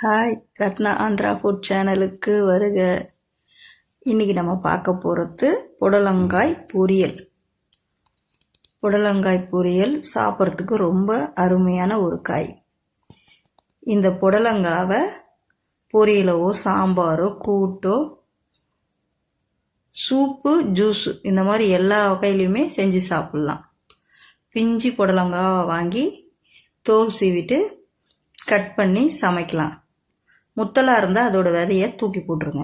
Hi, Ratna Andhra food சேனலுக்கு வருக. இன்றைக்கி நம்ம பார்க்க போகிறது புடலங்காய் பொரியல். புடலங்காய் பொரியல் சாப்பிட்றதுக்கு ரொம்ப அருமையான ஒரு காய். இந்த புடலங்காவை பொரியலோ சாம்பாரோ கூட்டோ சூப்பு ஜூஸு இந்த மாதிரி எல்லா வகையிலையுமே செஞ்சு சாப்பிட்லாம். பிஞ்சி புடலங்காவை வாங்கி தோல் சீவிட்டு கட் பண்ணி சமைக்கலாம். முத்தலாக இருந்தால் அதோட விதையை தூக்கி போட்டுருங்க.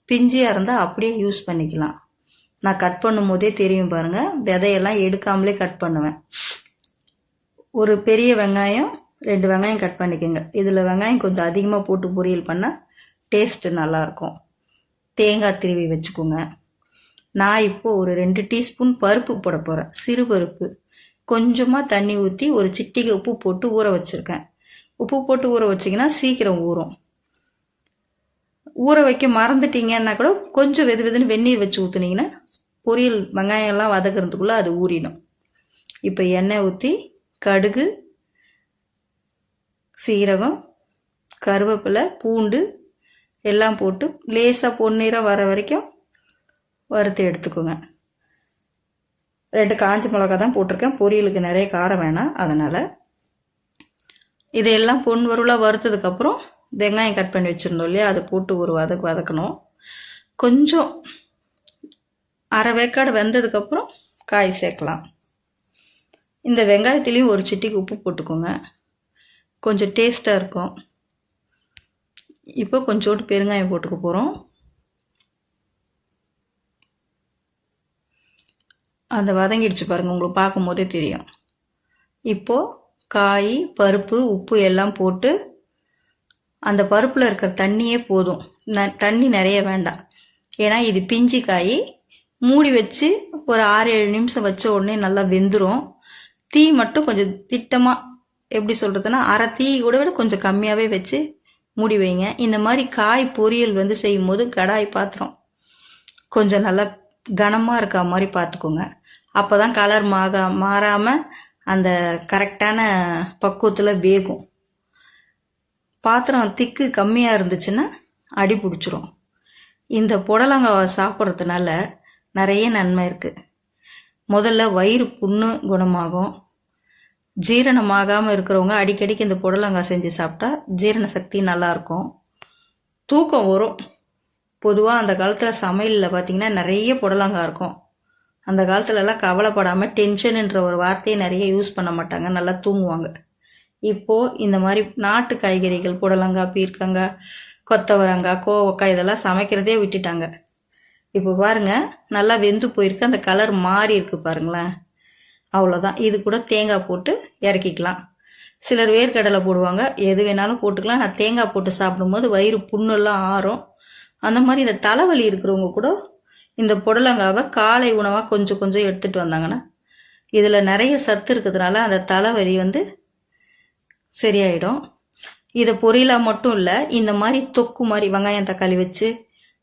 பிஞ்சியாக இருந்தால் அப்படியே யூஸ் பண்ணிக்கலாம். நான் கட் பண்ணும் போதே தெரியும் பாருங்கள், விதையெல்லாம் எடுக்காமலே கட் பண்ணுவேன். ஒரு பெரிய வெங்காயம் 2 வெங்காயம் கட் பண்ணிக்கோங்க. இதில் வெங்காயம் கொஞ்சம் அதிகமாக போட்டு பொரியல் பண்ணால் டேஸ்ட்டு நல்லாயிருக்கும். தேங்காய் திருவி வச்சுக்கோங்க. நான் இப்போது ஒரு 2 டீஸ்பூன் பருப்பு போட போகிறேன். சிறு பருப்பு கொஞ்சமாக தண்ணி ஊற்றி ஒரு சிட்டிகை உப்பு போட்டு ஊற வச்சுருக்கேன். உப்பு போட்டு ஊற வச்சிங்கன்னா சீக்கிரம் ஊறும். ஊற வைக்க மறந்துட்டீங்கன்னா கூட கொஞ்சம் வெதுன்னு வெந்நீர் வச்சு ஊற்றுனீங்கன்னா பொரியல் வெங்காயம்லாம் வதக்கிறதுக்குள்ளே அது ஊறிடும். இப்போ எண்ணெய் ஊற்றி கடுகு, சீரகம், கருவேப்பிலை, பூண்டு எல்லாம் போட்டு லேசாக பொன்னிறம் வர வரைக்கும் வறுத்து எடுத்துக்கோங்க. 2 காஞ்ச மிளகா தான் போட்டிருக்கேன். பொரியலுக்கு நிறைய காரம் வேணாம், அதனால். இதையெல்லாம் பொன் வறுவலாக வறுத்ததுக்கப்புறம் வெங்காயம் கட் பண்ணி வச்சுருந்தோம் இல்லையா, அதை போட்டு ஒரு வதக்கணும். கொஞ்சம் அரை வேக்காடு வெந்ததுக்கப்புறம் காய் சேர்க்கலாம். இந்த வெங்காயத்துலேயும் ஒரு சிட்டிக்கு உப்பு போட்டுக்கோங்க, கொஞ்சம் டேஸ்ட்டாக இருக்கும். இப்போ கொஞ்சோண்டு பெருங்காயம் போட்டுக்க போகிறோம். அந்த வதங்கிடுச்சு பாருங்கள், உங்களுக்கு பார்க்கும் போதே தெரியும். இப்போது காய், பருப்பு, உப்பு எல்லாம் போட்டு அந்த பருப்பில் இருக்கிற தண்ணியே போதும். தண்ணி நிறைய வேண்டாம், ஏன்னா இது பிஞ்சி காய். மூடி வச்சு ஒரு 6-7 நிமிஷம் வச்ச உடனே நல்லா வெந்துடும். தீ மட்டும் கொஞ்சம் திட்டமாக, எப்படி சொல்கிறதுனா அரை தீ கூட விட கொஞ்சம் கம்மியாகவே வச்சு மூடி வைங்க. இந்த மாதிரி காய் பொரியல் செய்யும் போது கடாய் பாத்திரம் கொஞ்சம் நல்லா கனமாக இருக்க மாதிரி பார்த்துக்கோங்க. அப்போ தான் கலர் மாறாமல் அந்த கரெக்டான பக்குவத்தில் வேகும். பாத்திரம் திக்கு கம்மியாக இருந்துச்சுன்னா அடி பிடிச்சிரும். இந்த புடலங்காவை சாப்பிட்றதுனால நிறைய நன்மை இருக்குது. முதல்ல வயிறு புண்ணு குணமாகும். ஜீரணமாகாமல் இருக்கிறவங்க அடிக்கடிக்கு இந்த புடலங்காய் செஞ்சு சாப்பிட்டா ஜீரண சக்தி நல்லாயிருக்கும். தூக்கம் வரும். பொதுவாக அந்த காலத்தில் சமையலில் பார்த்திங்கன்னா நிறைய புடலங்காய் இருக்கும். அந்த காலத்துலலாம் கவலைப்படாமல் டென்ஷனுன்ற ஒரு வார்த்தையை நிறைய யூஸ் பண்ண மாட்டாங்க, நல்லா தூங்குவாங்க. இப்போது இந்த மாதிரி நாட்டு காய்கறிகள் புடலங்காய், பீர்க்கங்காய், கொத்தவரங்காய், கோவக்காய் இதெல்லாம் சமைக்கிறதே விட்டுட்டாங்க. இப்போ பாருங்கள், நல்லா வெந்து போயிருக்கு. அந்த கலர் மாறி இருக்கு பாருங்களேன். அவ்வளோதான். இது கூட தேங்காய் போட்டு இறக்கிக்கலாம். சிலர் வேர்க்கடலை போடுவாங்க, எது வேணாலும் போட்டுக்கலாம். நான் தேங்காய் போட்டு சாப்பிடும்போது வயிறு புண்ணெல்லாம் ஆறும். அந்த மாதிரி இந்த தலைவலி இருக்கிறவங்க கூட இந்த புடலங்காவை காலை உணவாக கொஞ்சம் கொஞ்சம் எடுத்துகிட்டு வந்தாங்கன்னா இதில் நிறைய சத்து இருக்கிறதுனால அந்த தலைவலி சரியாயிடும். இதை பொரியலாக மட்டும் இல்லை, இந்த மாதிரி தொக்கு மாதிரி வெங்காயம் தக்காளி வச்சு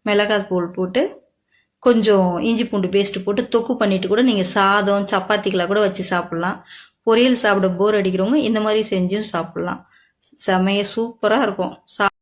மிளகாய் தூள் போட்டு கொஞ்சம் இஞ்சி பூண்டு பேஸ்ட்டு போட்டு தொக்கு பண்ணிட்டு கூட நீங்கள் சாதம் சப்பாத்திக்கெல்லாம் கூட வச்சு சாப்பிட்லாம். பொரியல் சாப்பிட போர் அடிக்கிறவங்க இந்த மாதிரி செஞ்சும் சாப்பிட்லாம். செமைய சூப்பராக இருக்கும்.